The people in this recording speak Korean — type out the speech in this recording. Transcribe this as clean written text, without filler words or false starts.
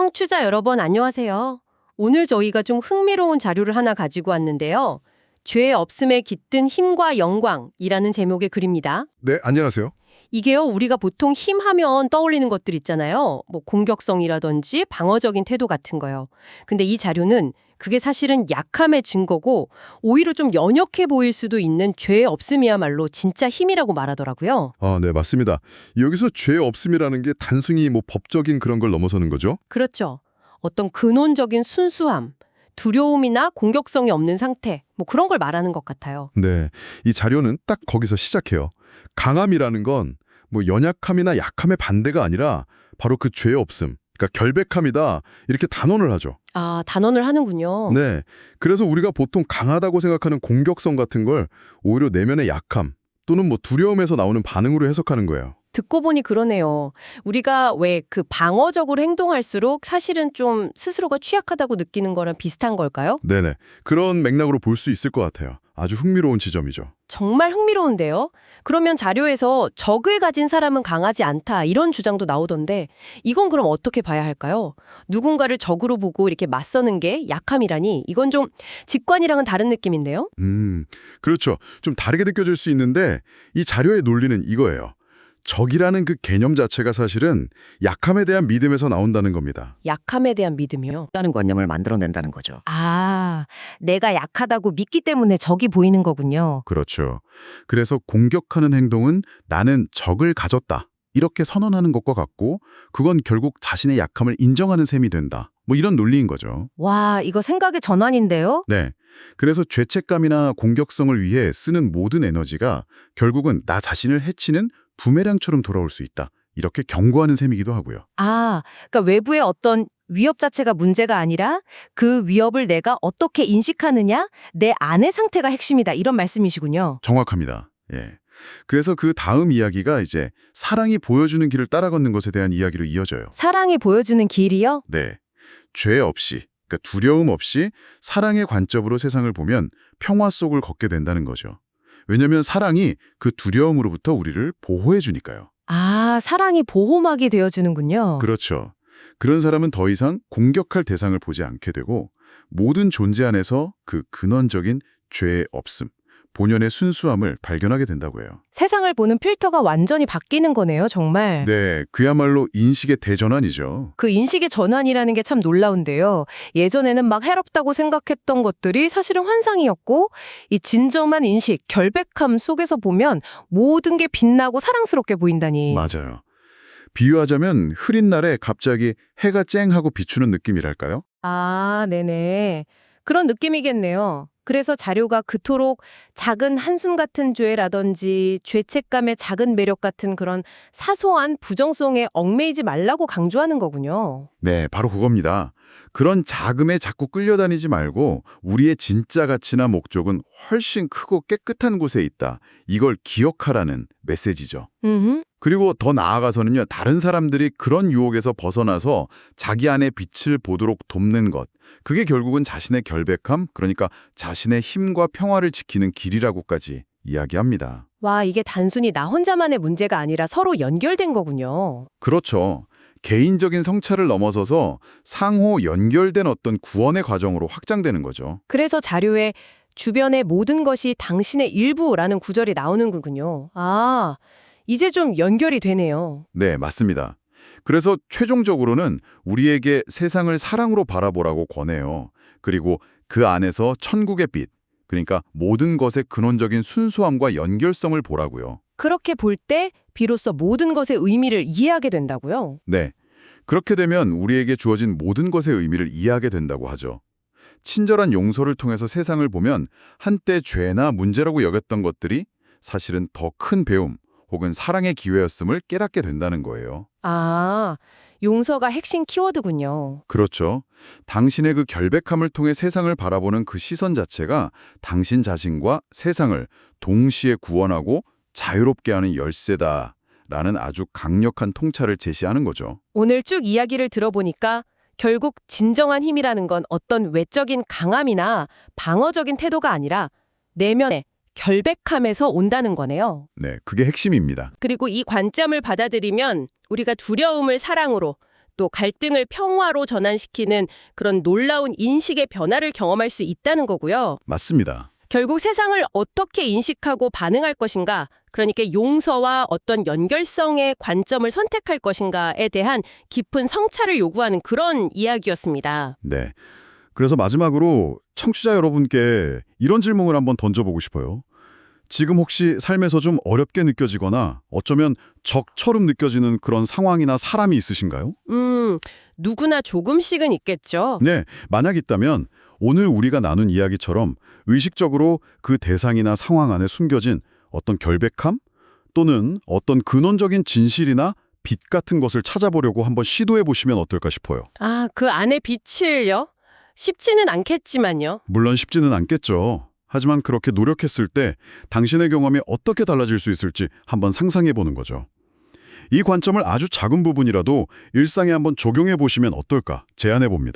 청취자 여러분 안녕하세요. 오늘 저희가 좀 흥미로운 자료를 하나 가지고 왔는데요. 죄 없음에 깃든 힘과 영광이라는 제목의 글입니다. 네, 안녕하세요. 이게요, 우리가 보통 힘하면 떠올리는 것들 있잖아요. 뭐 공격성이라든지 방어적인 태도 같은 거요. 근데 이 자료는 그게 사실은 약함의 증거고 오히려 좀 연약해 보일 수도 있는 죄 없음이야말로 진짜 힘이라고 말하더라고요. 네, 맞습니다. 여기서 죄 없음이라는 게 단순히 법적인 그런 걸 넘어서는 거죠? 그렇죠. 어떤 근원적인 순수함, 두려움이나 공격성이 없는 상태, 뭐 그런 걸 말하는 것 같아요. 네, 이 자료는 딱 거기서 시작해요. 강함이라는 건 연약함이나 약함의 반대가 아니라 바로 그 죄 없음, 그러니까 결백함이다 이렇게 단언을 하죠. 아, 단언을 하는군요. 네, 그래서 우리가 보통 강하다고 생각하는 공격성 같은 걸 오히려 내면의 약함 또는 두려움에서 나오는 반응으로 해석하는 거예요. 듣고 보니 그러네요. 우리가 왜 그 방어적으로 행동할수록 사실은 좀 스스로가 취약하다고 느끼는 거랑 비슷한 걸까요? 네네, 그런 맥락으로 볼 수 있을 것 같아요. 아주 흥미로운 지점이죠. 정말 흥미로운데요. 그러면 자료에서 적을 가진 사람은 강하지 않다 이런 주장도 나오던데 이건 그럼 어떻게 봐야 할까요? 누군가를 적으로 보고 이렇게 맞서는 게 약함이라니 이건 좀 직관이랑은 다른 느낌인데요? 그렇죠. 좀 다르게 느껴질 수 있는데 이 자료의 논리는 이거예요. 적이라는 그 개념 자체가 사실은 약함에 대한 믿음에서 나온다는 겁니다. 약함에 대한 믿음이요. 라는 관념을 만들어낸다는 거죠. 아, 내가 약하다고 믿기 때문에 적이 보이는 거군요. 그렇죠. 그래서 공격하는 행동은 나는 적을 가졌다. 이렇게 선언하는 것과 같고 그건 결국 자신의 약함을 인정하는 셈이 된다. 이런 논리인 거죠. 와, 이거 생각의 전환인데요? 네. 그래서 죄책감이나 공격성을 위해 쓰는 모든 에너지가 결국은 나 자신을 해치는 부메랑처럼 돌아올 수 있다. 이렇게 경고하는 셈이기도 하고요. 아, 그러니까 외부의 어떤 위협 자체가 문제가 아니라 그 위협을 내가 어떻게 인식하느냐, 내 안의 상태가 핵심이다. 이런 말씀이시군요. 정확합니다. 예. 그래서 그 다음 이야기가 이제 사랑이 보여주는 길을 따라 걷는 것에 대한 이야기로 이어져요. 사랑이 보여주는 길이요? 네. 죄 없이, 그러니까 두려움 없이 사랑의 관점으로 세상을 보면 평화 속을 걷게 된다는 거죠. 왜냐하면 사랑이 그 두려움으로부터 우리를 보호해 주니까요. 아, 사랑이 보호막이 되어주는군요. 그렇죠. 그런 사람은 더 이상 공격할 대상을 보지 않게 되고 모든 존재 안에서 그 근원적인 죄의 없음, 본연의 순수함을 발견하게 된다고 해요. 세상을 보는 필터가 완전히 바뀌는 거네요, 정말. 네, 그야말로 인식의 대전환이죠. 그 인식의 전환이라는 게 참 놀라운데요. 예전에는 막 해롭다고 생각했던 것들이 사실은 환상이었고 이 진정한 인식, 결백함 속에서 보면 모든 게 빛나고 사랑스럽게 보인다니. 맞아요. 비유하자면 흐린 날에 갑자기 해가 쨍하고 비추는 느낌이랄까요? 아, 네네. 그런 느낌이겠네요. 그래서 자료가 그토록 작은 한숨 같은 죄라든지 죄책감의 작은 매력 같은 그런 사소한 부정성에 얽매이지 말라고 강조하는 거군요. 네, 바로 그겁니다. 그런 자금에 자꾸 끌려다니지 말고 우리의 진짜 가치나 목적은 훨씬 크고 깨끗한 곳에 있다. 이걸 기억하라는 메시지죠. 그리고 더 나아가서는요, 다른 사람들이 그런 유혹에서 벗어나서 자기 안의 빛을 보도록 돕는 것. 그게 결국은 자신의 결백함, 그러니까 자신의 힘과 평화를 지키는 길이라고까지 이야기합니다. 와, 이게 단순히 나 혼자만의 문제가 아니라 서로 연결된 거군요. 그렇죠. 개인적인 성찰을 넘어서서 상호 연결된 어떤 구원의 과정으로 확장되는 거죠. 그래서 자료에 주변의 모든 것이 당신의 일부라는 구절이 나오는 거군요. 아, 이제 좀 연결이 되네요. 네, 맞습니다. 그래서 최종적으로는 우리에게 세상을 사랑으로 바라보라고 권해요. 그리고 그 안에서 천국의 빛, 그러니까 모든 것의 근원적인 순수함과 연결성을 보라고요. 그렇게 볼 때 비로소 모든 것의 의미를 이해하게 된다고요? 네, 그렇게 되면 우리에게 주어진 모든 것의 의미를 이해하게 된다고 하죠. 친절한 용서를 통해서 세상을 보면 한때 죄나 문제라고 여겼던 것들이 사실은 더 큰 배움 혹은 사랑의 기회였음을 깨닫게 된다는 거예요. 아, 용서가 핵심 키워드군요. 그렇죠. 당신의 그 결백함을 통해 세상을 바라보는 그 시선 자체가 당신 자신과 세상을 동시에 구원하고 자유롭게 하는 열쇠다라는 아주 강력한 통찰을 제시하는 거죠. 오늘 쭉 이야기를 들어보니까 결국 진정한 힘이라는 건 어떤 외적인 강함이나 방어적인 태도가 아니라 내면의 결백함에서 온다는 거네요. 네, 그게 핵심입니다. 그리고 이 관점을 받아들이면 우리가 두려움을 사랑으로, 또 갈등을 평화로 전환시키는 그런 놀라운 인식의 변화를 경험할 수 있다는 거고요. 맞습니다. 결국 세상을 어떻게 인식하고 반응할 것인가, 그러니까 용서와 어떤 연결성의 관점을 선택할 것인가에 대한 깊은 성찰을 요구하는 그런 이야기였습니다. 네. 그래서 마지막으로 청취자 여러분께 이런 질문을 한번 던져보고 싶어요. 지금 혹시 삶에서 좀 어렵게 느껴지거나 어쩌면 적처럼 느껴지는 그런 상황이나 사람이 있으신가요? 누구나 조금씩은 있겠죠. 네, 만약 있다면 오늘 우리가 나눈 이야기처럼 의식적으로 그 대상이나 상황 안에 숨겨진 어떤 결백함 또는 어떤 근원적인 진실이나 빛 같은 것을 찾아보려고 한번 시도해 보시면 어떨까 싶어요. 아, 그 안에 빛을요? 쉽지는 않겠지만요. 물론 쉽지는 않겠죠. 하지만 그렇게 노력했을 때 당신의 경험이 어떻게 달라질 수 있을지 한번 상상해 보는 거죠. 이 관점을 아주 작은 부분이라도 일상에 한번 적용해 보시면 어떨까 제안해 봅니다.